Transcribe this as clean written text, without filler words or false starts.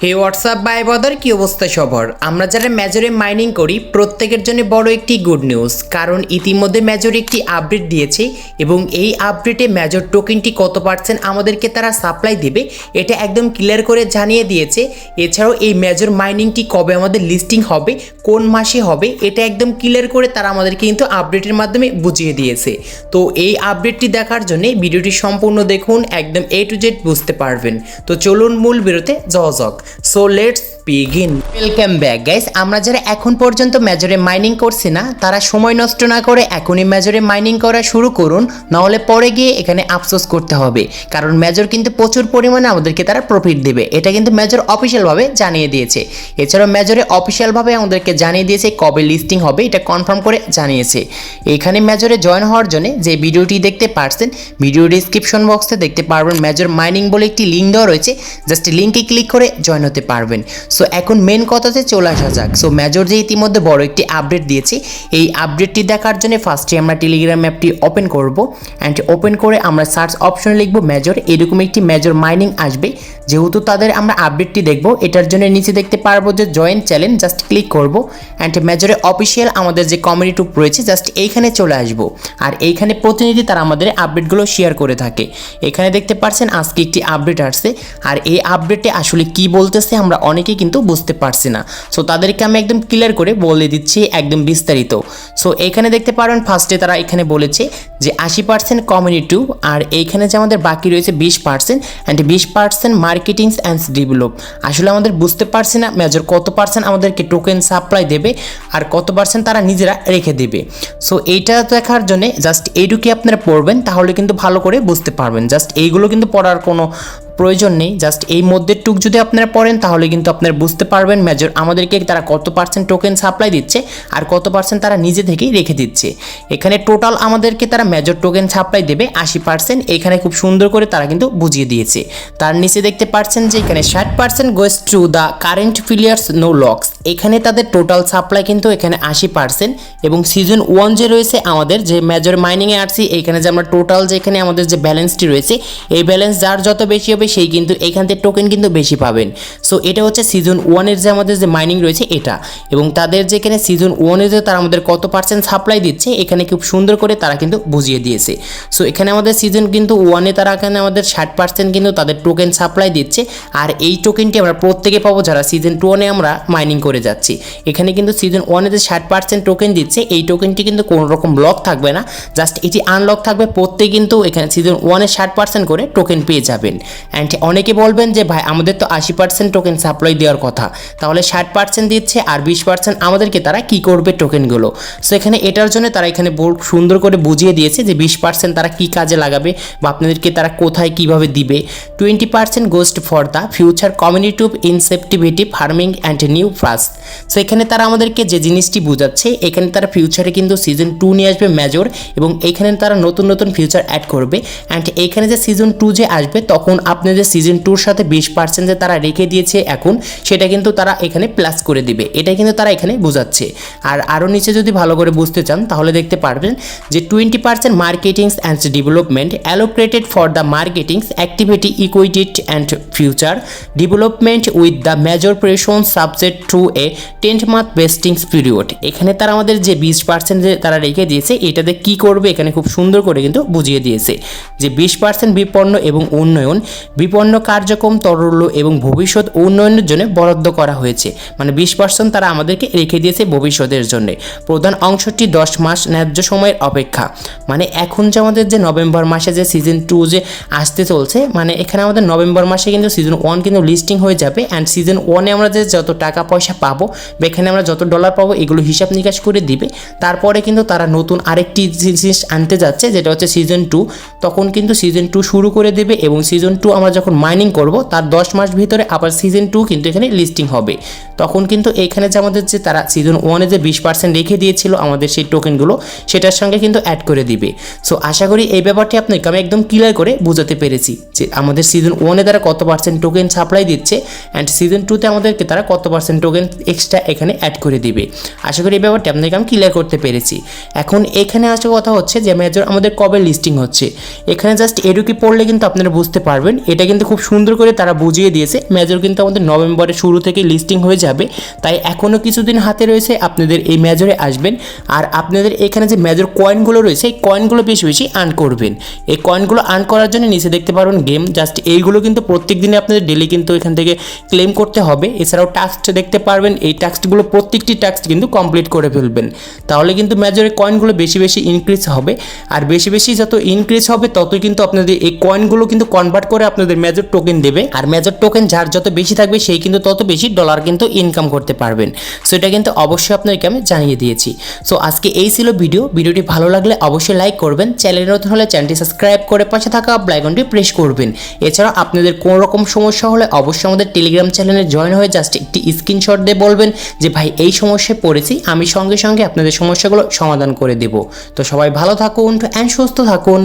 হে WhatsApp ভাই brother, কি অবস্থা সবার? আমরা যারা মেজরে মাইনিং করি প্রত্যেকের জন্য বড় একটি গুড নিউজ, কারণ ইতিমধ্যে মেজর একটি আপডেট দিয়েছে এবং এই আপডেটে মেজর টোকেনটি কত পার্সেন্ট আমাদেরকে তারা সাপ্লাই দেবে এটা একদম ক্লিয়ার করে জানিয়ে দিয়েছে। এছাড়াও এই মেজর মাইনিংটি কবে আমাদের লিস্টিং হবে, কোন মাসে হবে, এটা একদম ক্লিয়ার করে তারা আমাদেরকে কিন্তু আপডেটের মাধ্যমে বুঝিয়ে দিয়েছে। তো এই আপডেটটি দেখার জন্য ভিডিওটি সম্পূর্ণ দেখুন, একদম A to Z বুঝতে পারবেন। তো চলুন মূল ভিডিওতে যাওয়া যাক। So let's begin. Welcome back guys. আমরা যারা এখন পর্যন্ত মেজরে মাইনিং করছি না তারা সময় নষ্ট না করে এখনই মেজরে মাইনিং করা শুরু করুন, নাহলে পরে গিয়ে এখানে আফসোস করতে হবে, কারণ মেজর কিন্তু প্রচুর পরিমাণে আমাদেরকে তারা প্রফিট দেবে। এটা কিন্তু মেজর অফিসিয়ালভাবে জানিয়ে দিয়েছে। এছাড়াও মেজরে অফিসিয়ালভাবে আমাদেরকে জানিয়ে দিয়েছে কবে লিস্টিং হবে, এটা কনফার্ম করে জানিয়েছে। এখানে মেজরে জয়েন হওয়ার জন্য যে ভিডিওটি দেখতে পারছেন, ভিডিও ডিসক্রিপশন বক্সে দেখতে পারবেন মেজর মাইনিং বলে একটি লিঙ্ক দেওয়া রয়েছে, জাস্ট লিঙ্কে ক্লিক করে জয়েন হতে পারবেন। সো এখন মেন কথাতে চলে আসা যাক। সো মেজর যে ইতিমধ্যে বড় একটি আপডেট দিয়েছে, এই আপডেটটি দেখার জন্য ফার্স্টে আমরা টেলিগ্রাম অ্যাপটি ওপেন করব অ্যান্ড ওপেন করে আমরা সার্চ অপশনে লিখব মেজর। এরকম একটি মেজর মাইনিং আসবে। যেহেতু তাদের আমরা আপডেটটি দেখব, এটার জন্য নিচে দেখতে পারবো যে জয়েন চ্যানেল, জাস্ট ক্লিক করব অ্যান্ড মেজরে অফিসিয়াল আমাদের যে কমিউনিটি রয়েছে জাস্ট এইখানে চলে আসবো। আর এইখানে প্রতিনিধি তারা আমাদের আপডেটগুলো শেয়ার করে থাকে। এখানে দেখতে পাচ্ছেন আজকে একটি আপডেট আসছে, আর এই আপডেটে আসলে কি বলতেছে আমরা অনেকেই কিন্তু বুঝতে পারছি না। সো তাদেরকে আমি একদম ক্লিয়ার করে বলে দিচ্ছি একদম বিস্তারিত। সো এখানে দেখতে পারেন ফার্স্টে তারা এখানে বলেছে যে 80% কমিউনিটি, আর এইখানে যে আমাদের বাকি রয়েছে 20% অ্যান্ড 20% মার্কেটিং অ্যান্ড ডেভেলপ। আসলে আমাদের বুঝতে পারছি না মেজর কত পার্সেন্ট আমাদেরকে টোকেন সাপ্লাই দেবে আর কত পার্সেন্ট তারা নিজেরা রেখে দেবে। সো এইটা দেখার জন্য জাস্ট এইটুকু আপনারা পড়বেন, তাহলে কিন্তু ভালো করে বুঝতে পারবেন। জাস্ট এইগুলো কিন্তু পড়ার কোনো প্রয়োজন নেই, জাস্ট এই মধ্যের টুক যদি আপনারা পড়েন তাহলে কিন্তু আপনারা বুঝতে পারবেন মেজর আমাদেরকে তারা কত পার্সেন্ট টোকেন সাপ্লাই দিচ্ছে আর কত পার্সেন্ট তারা নিজে থেকেই রেখে দিচ্ছে। এখানে টোটাল আমাদেরকে তারা মেজর টোকেন সাপ্লাই দেবে 80%। এখানে খুব সুন্দর করে তারা কিন্তু বুঝিয়ে দিয়েছে। তার নিচে দেখতে পাচ্ছেন যে এখানে 60% goes to the current players no locks. এখানে তাদের টোটাল সাপ্লাই কিন্তু এখানে 80%। এবং সিজন 1 যে রয়েছে আমাদের যে মেজর মাইনিংয়ে আসছি, এখানে যে আমরা টোটাল যে এখানে আমাদের যে ব্যালেন্সটি রয়েছে, এই ব্যালেন্স যার যত বেশি হবে সেই কিন্তু এখান থেকে টোকেন কিন্তু বেশি পাবেন। সো এটা হচ্ছে সিজন 1-এর যে আমাদের যে মাইনিং রয়েছে এটা, এবং তাদের যেখানে সিজন 1-এ যে তারা আমাদের কত পার্সেন্ট সাপ্লাই দিচ্ছে এখানে খুব সুন্দর করে তারা কিন্তু বুঝিয়ে দিয়েছে। সো এখানে আমাদের সিজন কিন্তু 1-এ তারা এখানে আমাদের 60% কিন্তু তাদের টোকেন সাপ্লাই দিচ্ছে, আর এই টোকেনটি আমরা প্রত্যেকে পাবো যারা সিজন 2-এ আমরা মাইনিং করে যাচ্ছি। এখানে কিন্তু সিজন 1-এ যে 60% টোকেন দিচ্ছে, এই টোকেনটি কিন্তু কোনো রকম লক থাকবে না, জাস্ট এটি আনলক থাকবে। প্রত্যেকে কিন্তু এখানে সিজন 1-এ 60% করে টোকেন পেয়ে যাবেন। অ্যান্ড অনেকে বলবেন যে ভাই আমাদের তো 80% টোকেন সাপ্লাই দেওয়ার কথা, তাহলে 60% দিচ্ছে আর 20% আমাদেরকে তারা কি করবে টোকেনগুলো। সো এখানে এটার জন্য তারা এখানে সুন্দর করে বুঝিয়ে দিয়েছে যে 20% তারা কি কাজে লাগাবে বা আপনাদেরকে তারা কোথায় কিভাবে দিবে। 20% ghost for the future community incentivity farming and new fast. So এখানে তারা আমাদেরকে যে জিনিসটি বোঝাচ্ছে, এখানে তারা ফিউচারে কিন্তু সিজন 2 নিয়ে আসবে মেজর, এবং এখানে তারা নতুন নতুন ফিউচার অ্যাড করবে। অ্যান্ড এখানে যে সিজন 2 যে আসবে তখন আপনি যে সিজন 2-র সাথে 20% যে তারা রেখে দিয়েছে এখন, সেটা কিন্তু তারা এখানে প্লাস করে দিবে। এটাই কিন্তু তারা এখানে বোঝাচ্ছে। আর আরও নিচে যদি ভালো করে বুঝতে চান তাহলে দেখতে পারবেন যে 20% marketing and development allocated for the marketing activity equated and future development with the major portion subject to a 10-month vesting period. এখানে তারা আমাদের যে 20% যে তারা রেখে দিয়েছে এটাতে কি করবে এখানে খুব সুন্দর করে কিন্তু বুঝিয়ে দিয়েছে যে 20% বিপণন এবং উন্নয়ন, বিপন্ন কার্যক্রম তরল এবং ভবিষ্যৎ উন্নয়নের জন্য বরাদ্দ করা হয়েছে। মানে 20% তারা আমাদেরকে রেখে দিয়েছে ভবিষ্যতের জন্য। প্রধান অংশটি 10 মাস ন্যায্য সময়ের অপেক্ষা। মানে এখন যে আমাদের যে নভেম্বর মাসে যে সিজন 2 যে আসতে চলছে, মানে এখানে আমাদের নভেম্বর মাসে কিন্তু সিজন 1 কিন্তু লিস্টিং হয়ে যাবে। অ্যান্ড সিজন 1-এ আমরা যে যত টাকা পয়সা পাবো বা এখানে আমরা যত ডলার পাবো এগুলো হিসাব নিকাশ করে দিবে। তারপরে কিন্তু তারা নতুন আরেকটি জিনিস আনতে যাচ্ছে, যেটা হচ্ছে সিজন 2। তখন কিন্তু সিজন 2 শুরু করে দেবে, এবং সিজন 2 আমরা যখন মাইনিং করব তার 10 মাস ভিতরে আবার সিজন 2 কিন্তু এখানে লিস্টিং হবে। তখন কিন্তু এখানে যে আমাদের যে তারা সিজন 1-এ যে 20% রেখে দিয়েছিল আমাদের সেই টোকেনগুলো, সেটার সঙ্গে কিন্তু অ্যাড করে দিবে। সো আশা করি এই ব্যাপারটি আপনাকে আমি একদম ক্লিয়ার করে বোঝাতে পেরেছি যে আমাদের সিজন 1-এ তারা কত পার্সেন্ট টোকেন সাপ্লাই দিচ্ছে অ্যান্ড সিজন 2-তে আমাদেরকে তারা কত পার্সেন্ট টোকেন এক্সট্রা এখানে অ্যাড করে দিবে। আশা করি এই ব্যাপারটি আপনাকে আমি ক্লিয়ার করতে পেরেছি। এখন এখানে আসা কথা হচ্ছে যে মেজর আমাদের কবে লিস্টিং হচ্ছে। এখানে জাস্ট এটুকু পড়লে কিন্তু আপনারা বুঝতে পারবেন। এটা এটা কিন্তু খুব সুন্দর করে তারা বুঝিয়ে দিয়েছে। মেজর কিন্তু আমাদের নভেম্বরের শুরু থেকে লিস্টিং হয়ে যাবে, তাই এখনও কিছুদিন হাতে রয়েছে, আপনাদের এই মেজরে আসবেন। আর আপনাদের এখানে যে মেজর কয়েনগুলো রয়েছে এই কয়েনগুলো বেশি বেশি আর্ন করবেন। এই কয়েনগুলো আর্ন করার জন্য নিচে দেখতে পারবেন গেম, জাস্ট এইগুলো কিন্তু প্রত্যেক দিনে আপনাদের ডেলি কিন্তু এখান থেকে ক্লেম করতে হবে। এছাড়াও টাস্ক দেখতে পারবেন, এই টাস্কগুলো প্রত্যেকটি টাস্ক কিন্তু কমপ্লিট করে ফেলবেন, তাহলে কিন্তু মেজরের কয়েনগুলো বেশি বেশি ইনক্রিজ হবে। আর বেশি বেশি যত ইনক্রিজ হবে ততই কিন্তু আপনাদের এই কয়েনগুলো কিন্তু কনভার্ট করে আপনাদের মেজর টোকেন দেবে। আর মেজর টোকেন যার যত বেশি থাকবে সেই কিন্তু তত বেশি ডলার কিন্তু ইনকাম করতে পারবেন। সো এটা কিন্তু অবশ্যই আপনাদেরকে আমি জানিয়ে দিয়েছি। সো আজকে এই ছিল ভিডিওটি ভালো লাগলে অবশ্যই লাইক করবেন, চ্যানেল নতুন হলে চ্যানেলটি সাবস্ক্রাইব করে পাশে থাকা বেল আইকনটি প্রেস করবেন। এছাড়া আপনাদের কোনো রকম সমস্যা হলে অবশ্যই আমাদের টেলিগ্রাম চ্যানেলে জয়েন হয়ে জাস্ট একটি স্ক্রিনশট দিয়ে বলবেন যে ভাই এই সমস্যায় পড়েছি, আমি সঙ্গে সঙ্গে আপনাদের সমস্যাগুলো সমাধান করে দেব। তো সবাই ভালো থাকুন অ্যান্ড সুস্থ থাকুন।